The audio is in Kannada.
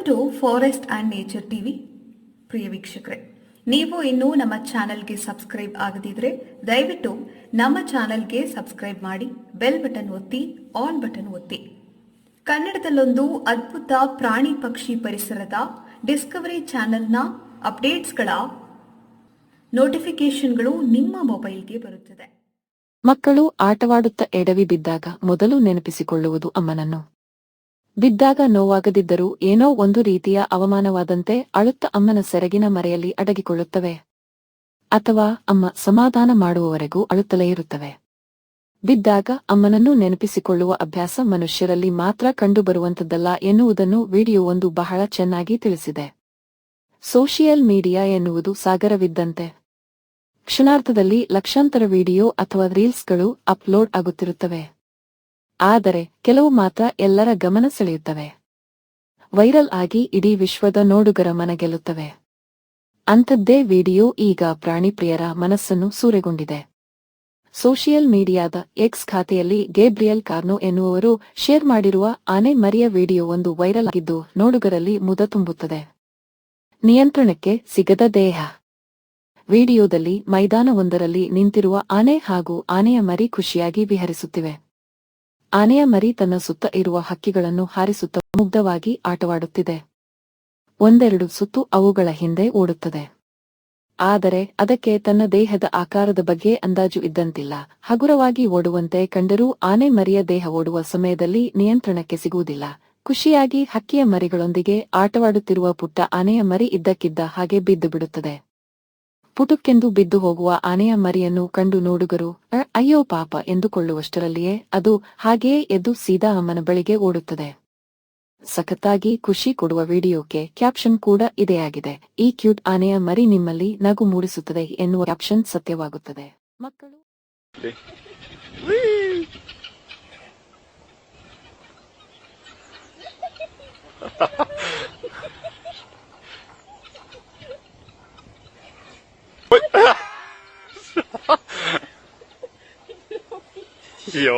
To forest and nature TV. ಪ್ರಿಯ ವೀಕ್ಷಕರೇ, ನೀವು ಇನ್ನೂ ನಮ್ಮ ಚಾನೆಲ್ಗೆ ಸಬ್ಸ್ಕ್ರೈಬ್ ಆಗದಿದ್ರೆ ದಯವಿಟ್ಟು ನಮ್ಮ ಚಾನೆಲ್ಗೆ ಸಬ್ಸ್ಕ್ರೈಬ್ ಮಾಡಿ, ಬೆಲ್ ಬಟನ್ ಒತ್ತಿ, ಆಲ್ ಬಟನ್ ಒತ್ತಿ. ಕನ್ನಡದಲ್ಲೊಂದು ಅದ್ಭುತ ಪ್ರಾಣಿ ಪಕ್ಷಿ ಪರಿಸರದ ಡಿಸ್ಕವರಿ ಚಾನೆಲ್ನ ಅಪ್ಡೇಟ್ಸ್ಗಳ ನೋಟಿಫಿಕೇಶನ್ಗಳು ನಿಮ್ಮ ಮೊಬೈಲ್ಗೆ ಬರುತ್ತದೆ. ಮಕ್ಕಳು ಆಟವಾಡುತ್ತಾ ಎಡವಿ ಬಿದ್ದಾಗ ಮೊದಲು ನೆನಪಿಸಿಕೊಳ್ಳುವುದು ಅಮ್ಮನನ್ನು. ಬಿದ್ದಾಗ ನೋವಾಗದಿದ್ದರೂ ಏನೋ ಒಂದು ರೀತಿಯ ಅವಮಾನವಾದಂತೆ ಅಳುತ್ತ ಅಮ್ಮನ ಸೆರಗಿನ ಮರೆಯಲ್ಲಿ ಅಡಗಿಕೊಳ್ಳುತ್ತವೆ. ಅಥವಾ ಅಮ್ಮ ಸಮಾಧಾನ ಮಾಡುವವರೆಗೂ ಅಳುತ್ತಲೇ ಇರುತ್ತವೆ. ಬಿದ್ದಾಗ ಅಮ್ಮನನ್ನು ನೆನಪಿಸಿಕೊಳ್ಳುವ ಅಭ್ಯಾಸ ಮನುಷ್ಯರಲ್ಲಿ ಮಾತ್ರ ಕಂಡುಬರುವಂಥದ್ದಲ್ಲ ಎನ್ನುವುದನ್ನು ವಿಡಿಯೋವೊಂದು ಬಹಳ ಚೆನ್ನಾಗಿ ತಿಳಿಸಿದೆ. ಸೋಷಿಯಲ್ ಮೀಡಿಯಾ ಎನ್ನುವುದು ಸಾಗರವಿದ್ದಂತೆ. ಕ್ಷಣಾರ್ಧದಲ್ಲಿ ಲಕ್ಷಾಂತರ ವಿಡಿಯೋ ಅಥವಾ ರೀಲ್ಸ್ಗಳು ಅಪ್ಲೋಡ್ ಆಗುತ್ತಿರುತ್ತವೆ. ಆದರೆ ಕೆಲವು ಮಾತ್ರ ಎಲ್ಲರ ಗಮನ ಸೆಳೆಯುತ್ತವೆ. ವೈರಲ್ ಆಗಿ ಇಡೀ ವಿಶ್ವದ ನೋಡುಗರ ಮನಗೆಲ್ಲುತ್ತವೆ. ಅಂಥದ್ದೇ ವಿಡಿಯೋ ಈಗ ಪ್ರಾಣಿಪ್ರಿಯರ ಮನಸ್ಸನ್ನು ಸೂರೆಗೊಂಡಿದೆ. ಸೋಷಿಯಲ್ ಮೀಡಿಯಾದ ಎಕ್ಸ್ ಖಾತೆಯಲ್ಲಿ ಗೇಬ್ರಿಯಲ್ ಕಾರ್ನೋ ಎನ್ನುವವರು ಶೇರ್ ಮಾಡಿರುವ ಆನೆ ಮರಿಯ ವಿಡಿಯೋವೊಂದು ವೈರಲ್ ಆಗಿದ್ದು ನೋಡುಗರಲ್ಲಿ ಮುದ ತುಂಬುತ್ತದೆ. ನಿಯಂತ್ರಣಕ್ಕೆ ಸಿಗದ ದೇಹ. ವಿಡಿಯೋದಲ್ಲಿ ಮೈದಾನವೊಂದರಲ್ಲಿ ನಿಂತಿರುವ ಆನೆ ಹಾಗೂ ಆನೆಯ ಮರಿ ಖುಷಿಯಾಗಿ ವಿಹರಿಸುತ್ತಿವೆ. ಆನೆಯ ಮರಿ ತನ್ನ ಸುತ್ತ ಇರುವ ಹಕ್ಕಿಗಳನ್ನು ಹಾರಿಸುತ್ತಾ ಮುಗ್ಧವಾಗಿ ಆಟವಾಡುತ್ತಿದೆ. ಒಂದೆರಡು ಸುತ್ತು ಅವುಗಳ ಹಿಂದೆ ಓಡುತ್ತದೆ. ಆದರೆ ಅದಕ್ಕೆ ತನ್ನ ದೇಹದ ಆಕಾರದ ಬಗ್ಗೆ ಅಂದಾಜು ಇದ್ದಂತಿಲ್ಲ. ಹಗುರವಾಗಿ ಓಡುವಂತೆ ಕಂಡರೂ ಆನೆ ಮರಿಯ ದೇಹ ಓಡುವ ಸಮಯದಲ್ಲಿ ನಿಯಂತ್ರಣಕ್ಕೆ ಸಿಗುವುದಿಲ್ಲ. ಖುಷಿಯಾಗಿ ಹಕ್ಕಿಯ ಮರಿಗಳೊಂದಿಗೆ ಆಟವಾಡುತ್ತಿರುವ ಪುಟ್ಟ ಆನೆಯ ಮರಿ ಇದ್ದಕ್ಕಿದ್ದ ಹಾಗೆ ಬಿದ್ದು ಬಿಡುತ್ತದೆ. ಪುಟುಕ್ಕೆಂದು ಬಿದ್ದು ಹೋಗುವ ಆನೆಯ ಮರಿಯನ್ನು ಕಂಡು ನೋಡುಗರು ಅಯ್ಯೋ ಪಾಪ ಎಂದುಕೊಳ್ಳುವಷ್ಟರಲ್ಲಿಯೇ ಅದು ಹಾಗೆಯೇ ಎದ್ದು ಸೀದಾ ಅಮ್ಮನ ಬಳಿಗೆ ಓಡುತ್ತದೆ. ಸಖತ್ತಾಗಿ ಖುಷಿ ಕೊಡುವ ವಿಡಿಯೋಕ್ಕೆ ಕ್ಯಾಪ್ಷನ್ ಕೂಡ ಇದೆಯಾಗಿದೆ. ಈ ಕ್ಯೂಟ್ ಆನೆಯ ಮರಿ ನಿಮ್ಮಲ್ಲಿ ನಗು ಮೂಡಿಸುತ್ತದೆ ಎನ್ನುವ ಕ್ಯಾಪ್ಷನ್ ಸತ್ಯವಾಗುತ್ತದೆ. ಮಕ್ಕಳು Jo.